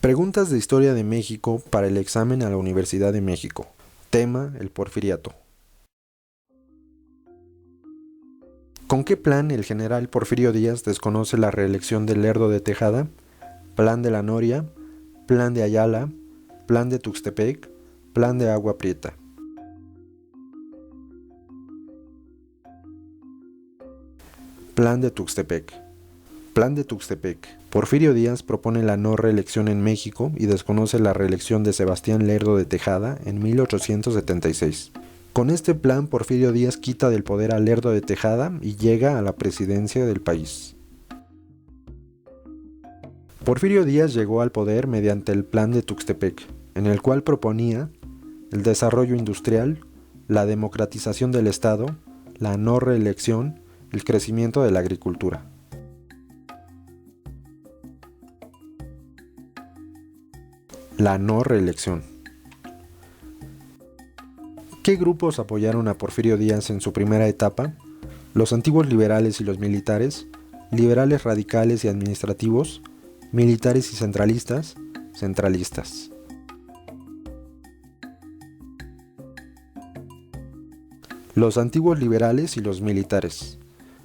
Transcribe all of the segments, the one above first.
Preguntas de historia de México para el examen a la Universidad de México. Tema: el Porfiriato. ¿Con qué plan el general Porfirio Díaz desconoce la reelección de Lerdo de Tejada? Plan de la Noria, plan de Ayala, plan de Tuxtepec, plan de Agua Prieta. Plan de Tuxtepec. Plan de Tuxtepec. Porfirio Díaz propone la no reelección en México y desconoce la reelección de Sebastián Lerdo de Tejada en 1876. Con este plan, Porfirio Díaz quita del poder a Lerdo de Tejada y llega a la presidencia del país. Porfirio Díaz llegó al poder mediante el Plan de Tuxtepec, en el cual proponía el desarrollo industrial, la democratización del Estado, la no reelección, el crecimiento de la agricultura. La no reelección. ¿Qué grupos apoyaron a Porfirio Díaz en su primera etapa? Los antiguos liberales y los militares, liberales radicales y administrativos, militares y centralistas, centralistas. Los antiguos liberales y los militares.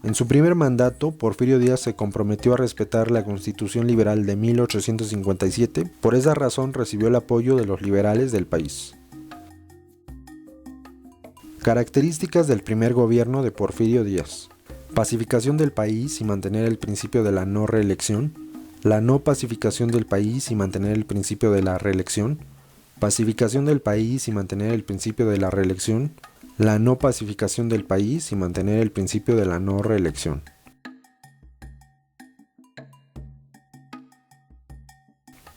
En su primer mandato, Porfirio Díaz se comprometió a respetar la Constitución Liberal de 1857, por esa razón recibió el apoyo de los liberales del país. Características del primer gobierno de Porfirio Díaz. Pacificación del país y mantener el principio de la no reelección. La no pacificación del país y mantener el principio de la reelección. Pacificación del país y mantener el principio de la reelección. La no pacificación del país y mantener el principio de la no reelección.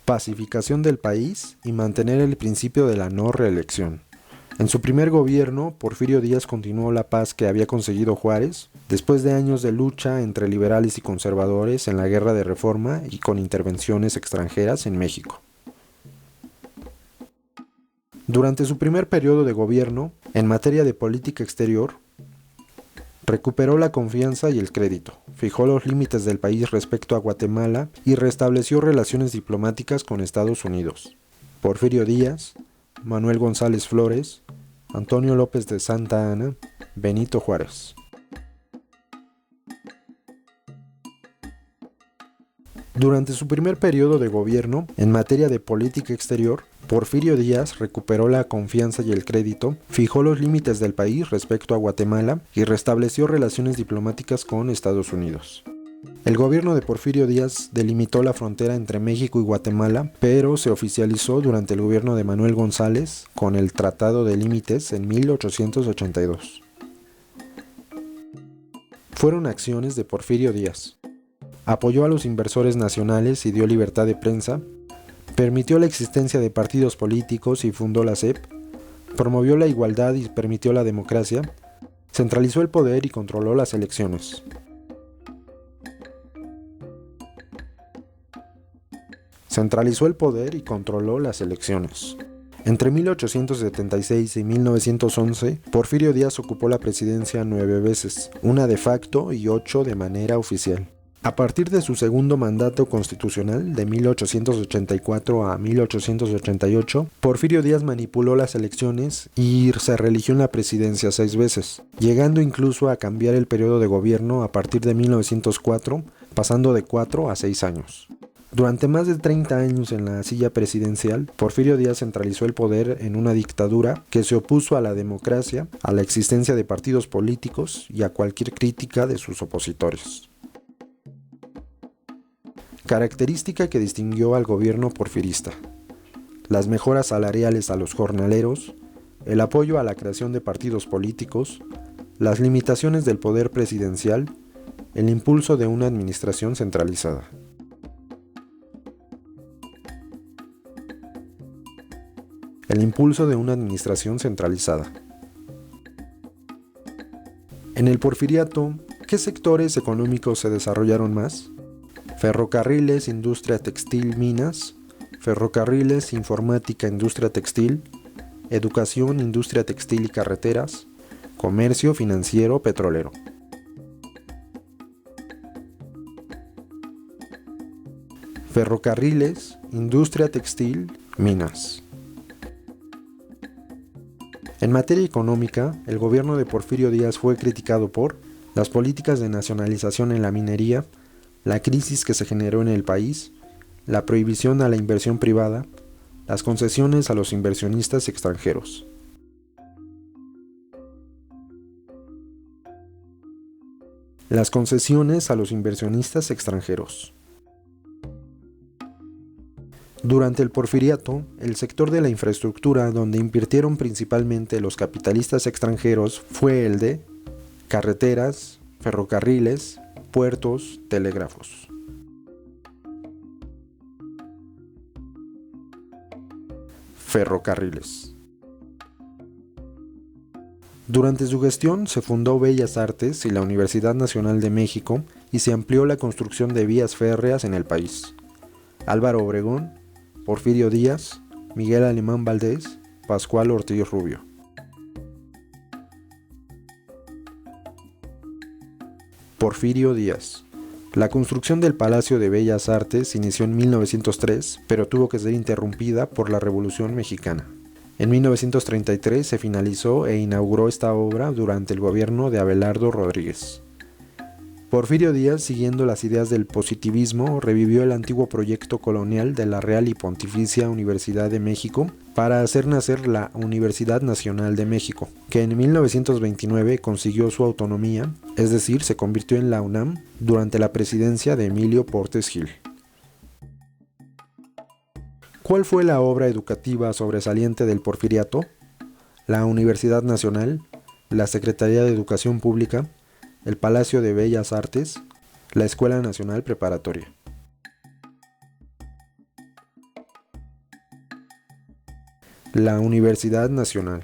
Pacificación del país y mantener el principio de la no reelección. En su primer gobierno, Porfirio Díaz continuó la paz que había conseguido Juárez, después de años de lucha entre liberales y conservadores en la Guerra de Reforma y con intervenciones extranjeras en México. Durante su primer periodo de gobierno, en materia de política exterior, recuperó la confianza y el crédito, fijó los límites del país respecto a Guatemala y restableció relaciones diplomáticas con Estados Unidos. Porfirio Díaz, Manuel González Flores, Antonio López de Santa Anna, Benito Juárez. Durante su primer periodo de gobierno, en materia de política exterior, Porfirio Díaz recuperó la confianza y el crédito, fijó los límites del país respecto a Guatemala y restableció relaciones diplomáticas con Estados Unidos. El gobierno de Porfirio Díaz delimitó la frontera entre México y Guatemala, pero se oficializó durante el gobierno de Manuel González con el Tratado de Límites en 1882. Fueron acciones de Porfirio Díaz. Apoyó a los inversores nacionales y dio libertad de prensa, permitió la existencia de partidos políticos y fundó la SEP, promovió la igualdad y permitió la democracia, centralizó el poder y controló las elecciones. Centralizó el poder y controló las elecciones. Entre 1876 y 1911, Porfirio Díaz ocupó la presidencia 9 veces, una de facto y 8 de manera oficial. A partir de su segundo mandato constitucional, de 1884 a 1888, Porfirio Díaz manipuló las elecciones y se reeligió en la presidencia 6 veces, llegando incluso a cambiar el periodo de gobierno a partir de 1904, pasando de 4 a 6 años. Durante más de 30 años en la silla presidencial, Porfirio Díaz centralizó el poder en una dictadura que se opuso a la democracia, a la existencia de partidos políticos y a cualquier crítica de sus opositores. Característica que distinguió al gobierno porfirista: las mejoras salariales a los jornaleros, el apoyo a la creación de partidos políticos, las limitaciones del poder presidencial, el impulso de una administración centralizada. El impulso de una administración centralizada. En el porfiriato, ¿qué sectores económicos se desarrollaron más? Ferrocarriles, industria textil, minas. Ferrocarriles, informática, industria textil. Educación, industria textil y carreteras. Comercio, financiero, petrolero. Ferrocarriles, industria textil, minas. En materia económica, el gobierno de Porfirio Díaz fue criticado por las políticas de nacionalización en la minería, la crisis que se generó en el país, la prohibición a la inversión privada, las concesiones a los inversionistas extranjeros. Las concesiones a los inversionistas extranjeros. Durante el Porfiriato, el sector de la infraestructura donde invirtieron principalmente los capitalistas extranjeros fue el de carreteras, ferrocarriles, puertos, telégrafos. Ferrocarriles. Durante su gestión se fundó Bellas Artes y la Universidad Nacional de México y se amplió la construcción de vías férreas en el país. Álvaro Obregón, Porfirio Díaz, Miguel Alemán Valdés, Pascual Ortiz Rubio. Porfirio Díaz. La construcción del Palacio de Bellas Artes inició en 1903, pero tuvo que ser interrumpida por la Revolución Mexicana. En 1933 se finalizó e inauguró esta obra durante el gobierno de Abelardo Rodríguez. Porfirio Díaz, siguiendo las ideas del positivismo, revivió el antiguo proyecto colonial de la Real y Pontificia Universidad de México para hacer nacer la Universidad Nacional de México, que en 1929 consiguió su autonomía, es decir, se convirtió en la UNAM durante la presidencia de Emilio Portes Gil. ¿Cuál fue la obra educativa sobresaliente del Porfiriato? La Universidad Nacional, la Secretaría de Educación Pública, el Palacio de Bellas Artes, la Escuela Nacional Preparatoria. La Universidad Nacional.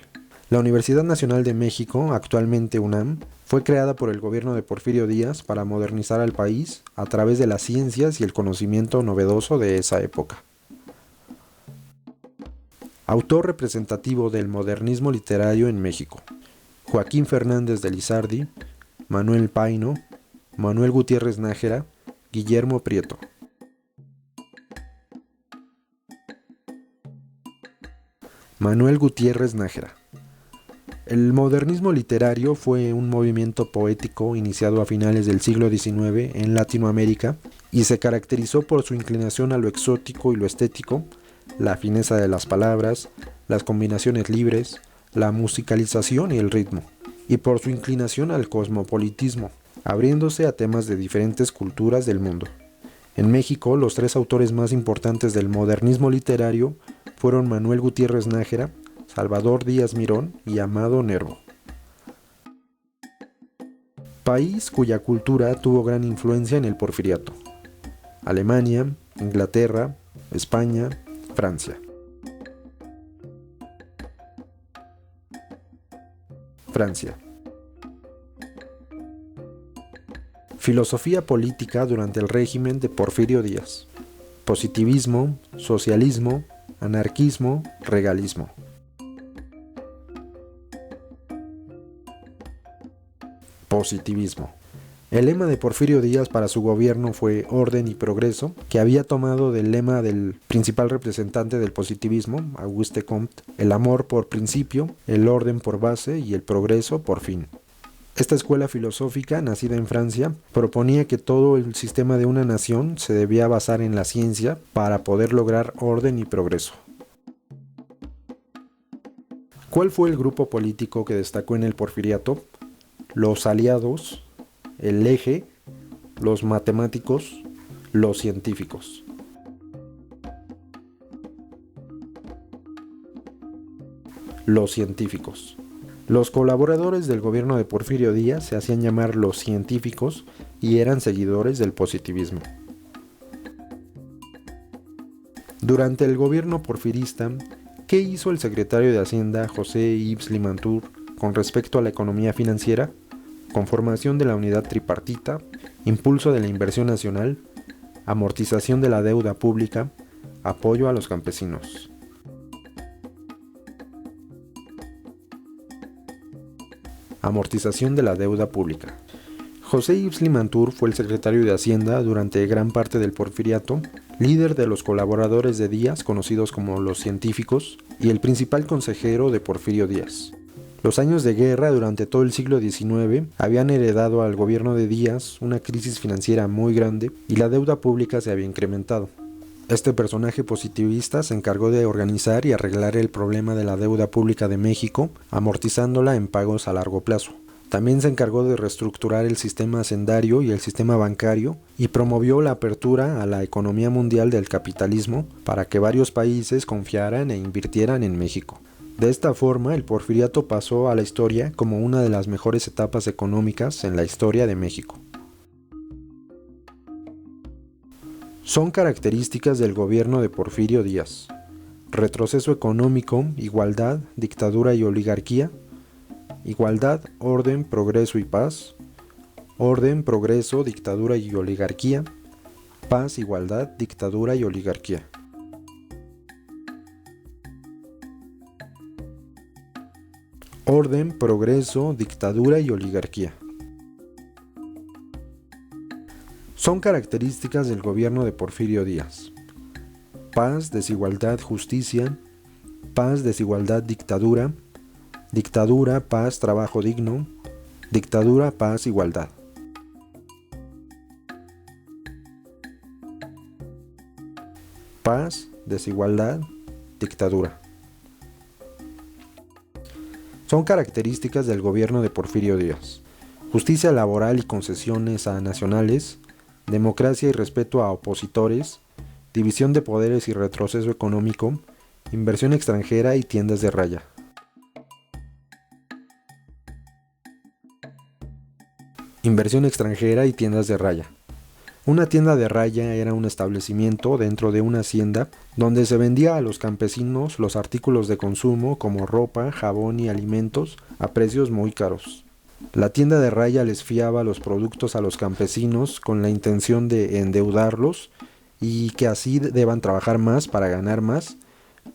La Universidad Nacional de México, actualmente UNAM, fue creada por el gobierno de Porfirio Díaz para modernizar al país a través de las ciencias y el conocimiento novedoso de esa época. Autor representativo del modernismo literario en México: Joaquín Fernández de Lizardi, Manuel Paino, Manuel Gutiérrez Nájera, Guillermo Prieto. Manuel Gutiérrez Nájera. El modernismo literario fue un movimiento poético iniciado a finales del siglo XIX en Latinoamérica y se caracterizó por su inclinación a lo exótico y lo estético, la fineza de las palabras, las combinaciones libres, la musicalización y el ritmo, y por su inclinación al cosmopolitismo, abriéndose a temas de diferentes culturas del mundo. En México, los tres autores más importantes del modernismo literario fueron Manuel Gutiérrez Nájera, Salvador Díaz Mirón y Amado Nervo. País cuya cultura tuvo gran influencia en el Porfiriato: Alemania, Inglaterra, España, Francia. Francia. Filosofía política durante el régimen de Porfirio Díaz: positivismo, socialismo, anarquismo, regalismo. Positivismo. El lema de Porfirio Díaz para su gobierno fue orden y progreso, que había tomado del lema del principal representante del positivismo, Auguste Comte: el amor por principio, el orden por base y el progreso por fin. Esta escuela filosófica, nacida en Francia, proponía que todo el sistema de una nación se debía basar en la ciencia para poder lograr orden y progreso. ¿Cuál fue el grupo político que destacó en el Porfiriato? Los aliados, el eje, los matemáticos, los científicos. Los científicos. Los colaboradores del gobierno de Porfirio Díaz se hacían llamar los científicos y eran seguidores del positivismo. Durante el gobierno porfirista, ¿qué hizo el secretario de Hacienda José Yves Limantour con respecto a la economía financiera? Conformación de la unidad tripartita, impulso de la inversión nacional, amortización de la deuda pública, apoyo a los campesinos. Amortización de la deuda pública. José Yves Limantour fue el secretario de Hacienda durante gran parte del Porfiriato, líder de los colaboradores de Díaz, conocidos como los científicos, y el principal consejero de Porfirio Díaz. Los años de guerra durante todo el siglo XIX habían heredado al gobierno de Díaz una crisis financiera muy grande y la deuda pública se había incrementado. Este personaje positivista se encargó de organizar y arreglar el problema de la deuda pública de México, amortizándola en pagos a largo plazo. También se encargó de reestructurar el sistema hacendario y el sistema bancario y promovió la apertura a la economía mundial del capitalismo para que varios países confiaran e invirtieran en México. De esta forma, el Porfiriato pasó a la historia como una de las mejores etapas económicas en la historia de México. Son características del gobierno de Porfirio Díaz: retroceso económico, igualdad, dictadura y oligarquía. Igualdad, orden, progreso y paz. Orden, progreso, dictadura y oligarquía. Paz, igualdad, dictadura y oligarquía. Orden, progreso, dictadura y oligarquía. Son características del gobierno de Porfirio Díaz: paz, desigualdad, justicia. Paz, desigualdad, dictadura. Dictadura, paz, trabajo digno. Dictadura, paz, igualdad. Paz, desigualdad, dictadura. Son características del gobierno de Porfirio Díaz: justicia laboral y concesiones a nacionales, democracia y respeto a opositores, división de poderes y retroceso económico, inversión extranjera y tiendas de raya. Inversión extranjera y tiendas de raya. Una tienda de raya era un establecimiento dentro de una hacienda donde se vendía a los campesinos los artículos de consumo como ropa, jabón y alimentos a precios muy caros. La tienda de raya les fiaba los productos a los campesinos con la intención de endeudarlos y que así deban trabajar más para ganar más,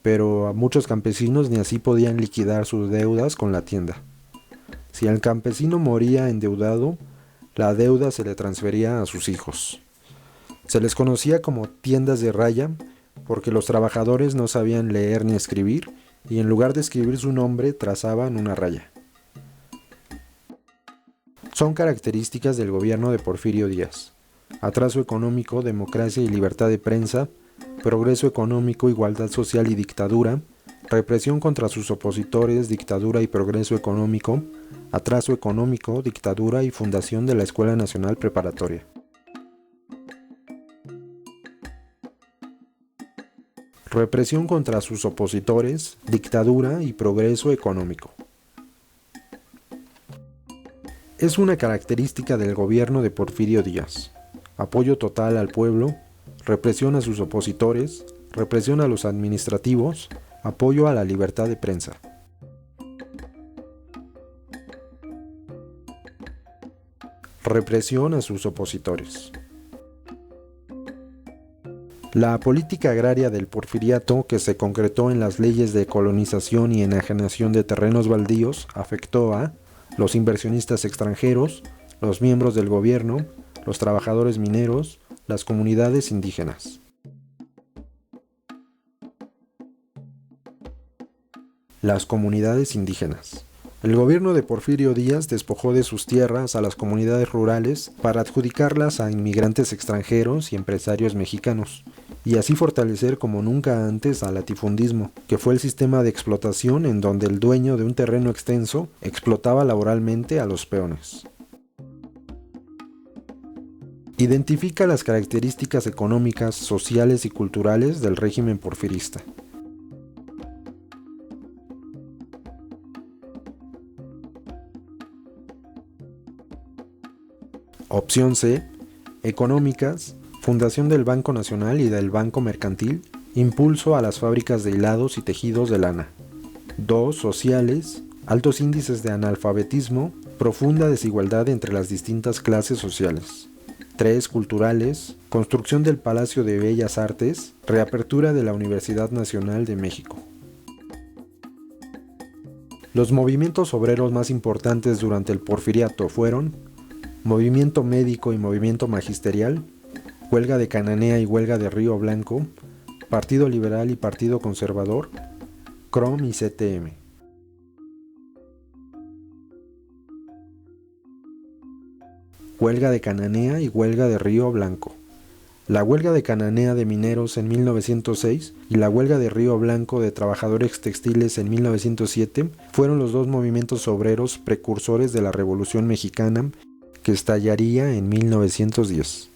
pero a muchos campesinos ni así podían liquidar sus deudas con la tienda. Si el campesino moría endeudado, la deuda se le transfería a sus hijos. Se les conocía como tiendas de raya porque los trabajadores no sabían leer ni escribir y en lugar de escribir su nombre trazaban una raya. Son características del gobierno de Porfirio Díaz: atraso económico, democracia y libertad de prensa, progreso económico, igualdad social y dictadura, represión contra sus opositores, dictadura y progreso económico, atraso económico, dictadura y fundación de la Escuela Nacional Preparatoria. Represión contra sus opositores, dictadura y progreso económico. Es una característica del gobierno de Porfirio Díaz: apoyo total al pueblo, represión a sus opositores, represión a los administrativos, apoyo a la libertad de prensa. Represión a sus opositores. La política agraria del Porfiriato, que se concretó en las leyes de colonización y enajenación de terrenos baldíos, afectó a los inversionistas extranjeros, los miembros del gobierno, los trabajadores mineros, las comunidades indígenas. Las comunidades indígenas. El gobierno de Porfirio Díaz despojó de sus tierras a las comunidades rurales para adjudicarlas a inmigrantes extranjeros y empresarios mexicanos, y así fortalecer como nunca antes al latifundismo, que fue el sistema de explotación en donde el dueño de un terreno extenso explotaba laboralmente a los peones. Identifica las características económicas, sociales y culturales del régimen porfirista. Opción C: económicas, fundación del Banco Nacional y del Banco Mercantil, impulso a las fábricas de hilados y tejidos de lana. 2. Sociales, altos índices de analfabetismo, profunda desigualdad entre las distintas clases sociales. 3. Culturales, construcción del Palacio de Bellas Artes, reapertura de la Universidad Nacional de México. Los movimientos obreros más importantes durante el Porfiriato fueron: Movimiento Médico y Movimiento Magisterial, Huelga de Cananea y Huelga de Río Blanco, Partido Liberal y Partido Conservador, CROM y CTM. Huelga de Cananea y Huelga de Río Blanco. La huelga de Cananea de mineros en 1906 y la huelga de Río Blanco de trabajadores textiles en 1907 fueron los dos movimientos obreros precursores de la Revolución Mexicana que estallaría en 1910.